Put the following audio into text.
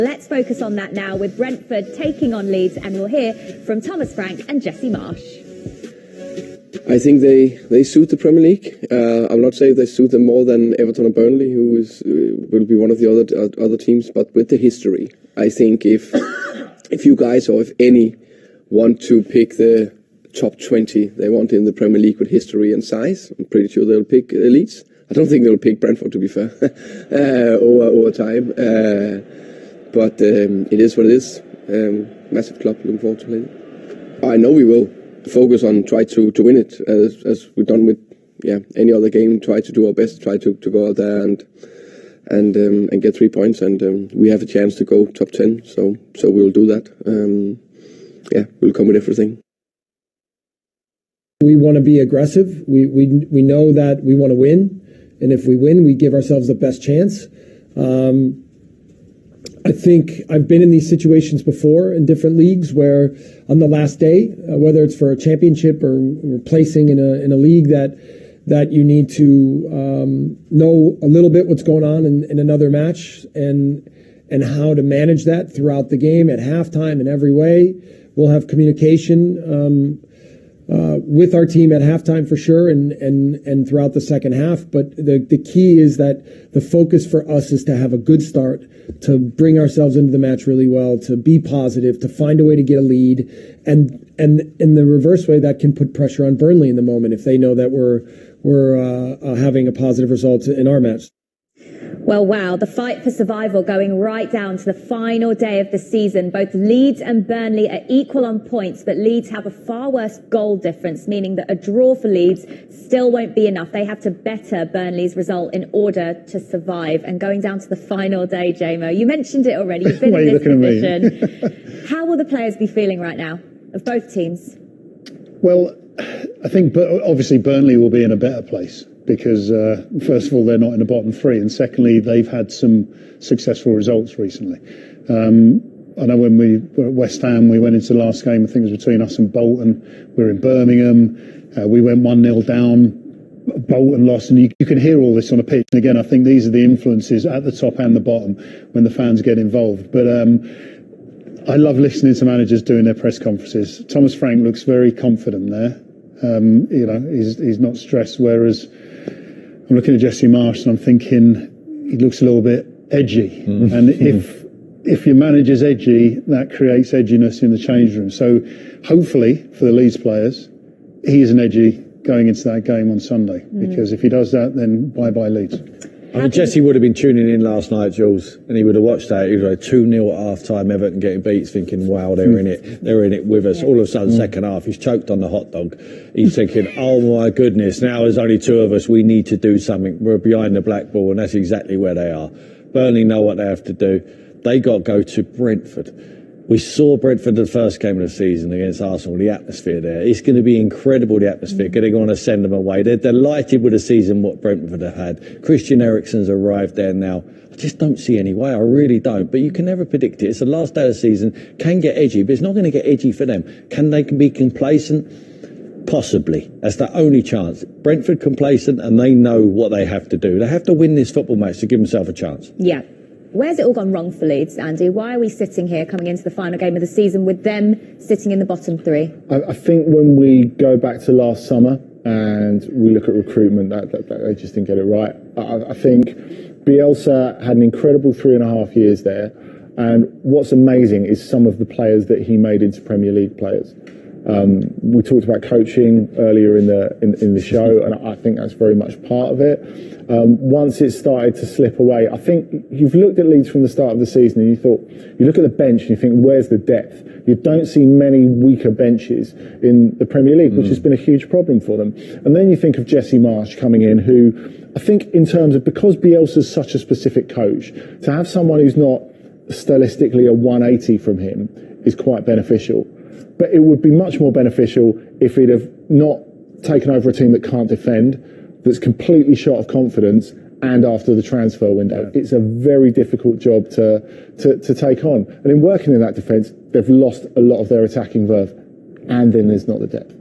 Let's focus on that now with Brentford taking on Leeds, and we'll hear from Thomas Frank and Jesse Marsh. I think they suit the Premier League. I'm not saying they suit them more than Everton or Burnley, who will be one of the other teams. But with the history, I think if you guys or if any want to pick the top 20 they want in the Premier League with history and size, I'm pretty sure they'll pick Leeds. I don't think they'll pick Brentford, to be fair, over time. But it is what it is. Massive club, looking forward to playing. I know we will focus on try to win it as we've done with any other game. Try to do our best. Try to go out there and get 3 points. And we have a chance to go top 10. So we'll do that. We'll come with everything. We want to be aggressive. We know that we want to win, and if we win, we give ourselves the best chance. I think I've been in these situations before in different leagues where on the last day, whether it's for a championship or placing in a league that you need to know a little bit what's going on in another match and how to manage that throughout the game at halftime in every way. We'll have communication with our team at halftime for sure and throughout the second half. But the key is that the focus for us is to have a good start, to bring ourselves into the match really well, to be positive, to find a way to get a lead. And in the reverse way, that can put pressure on Burnley in the moment if they know that we're having a positive result in our match. Well, wow, the fight for survival going right down to the final day of the season. Both Leeds and Burnley are equal on points, but Leeds have a far worse goal difference, meaning that a draw for Leeds still won't be enough. They have to better Burnley's result in order to survive. And going down to the final day, JMO, you mentioned it already. You've been in this division. How will the players be feeling right now of both teams? Well, I think obviously Burnley will be in a better place. Because first of all, they're not in the bottom three, and secondly, they've had some successful results recently. I know when we were at West Ham, we went into the last game, I think it was between us and Bolton. We were in Birmingham. We went 1-0 down. Bolton lost, and you can hear all this on a pitch. And again, I think these are the influences at the top and the bottom when the fans get involved. But I love listening to managers doing their press conferences. Thomas Frank looks very confident there. He's not stressed, whereas I'm looking at Jesse Marsh and I'm thinking he looks a little bit edgy. And if your manager's edgy, that creates edginess in the change room. So hopefully for the Leeds players, he isn't edgy going into that game on Sunday. Because if he does that, then bye-bye Leeds. I mean, Jesse would have been tuning in last night, Jules, and he would have watched that. He was like 2-0 at half-time, Everton getting beat, thinking, wow, they're in it with us. All of a sudden, second half, he's choked on the hot dog. He's thinking, oh my goodness, now there's only two of us, we need to do something. We're behind the black ball, and that's exactly where they are. Burnley know what they have to do. They got to go to Brentford. We saw Brentford the first game of the season against Arsenal, the atmosphere there. It's going to be incredible, the atmosphere. Going to want to send them away. They're delighted with the season what Brentford have had. Christian Eriksen's arrived there now. I just don't see any way. I really don't. But you can never predict it. It's the last day of the season. Can get edgy, but it's not going to get edgy for them. Can they be complacent? Possibly. That's the only chance. Brentford complacent, and they know what they have to do. They have to win this football match to give themselves a chance. Yeah. Where's it all gone wrong for Leeds, Andy? Why are we sitting here coming into the final game of the season with them sitting in the bottom three? I think when we go back to last summer and we look at recruitment, that they just didn't get it right. I think Bielsa had an incredible 3.5 years there, and what's amazing is some of the players that he made into Premier League players. We talked about coaching earlier in the show, and I think that's very much part of it. Once it started to slip away, I think you've looked at Leeds from the start of the season and you look at the bench and you think, where's the depth? You don't see many weaker benches in the Premier League, which has been a huge problem for them. And then you think of Jesse Marsh coming in, who I think in terms of, because Bielsa's such a specific coach, to have someone who's not stylistically a 180 from him is quite beneficial. But it would be much more beneficial if he'd have not taken over a team that can't defend, that's completely shot of confidence, and after the transfer window. It's a very difficult job to take on. And in working in that defence, they've lost a lot of their attacking verve, and then there's not the depth.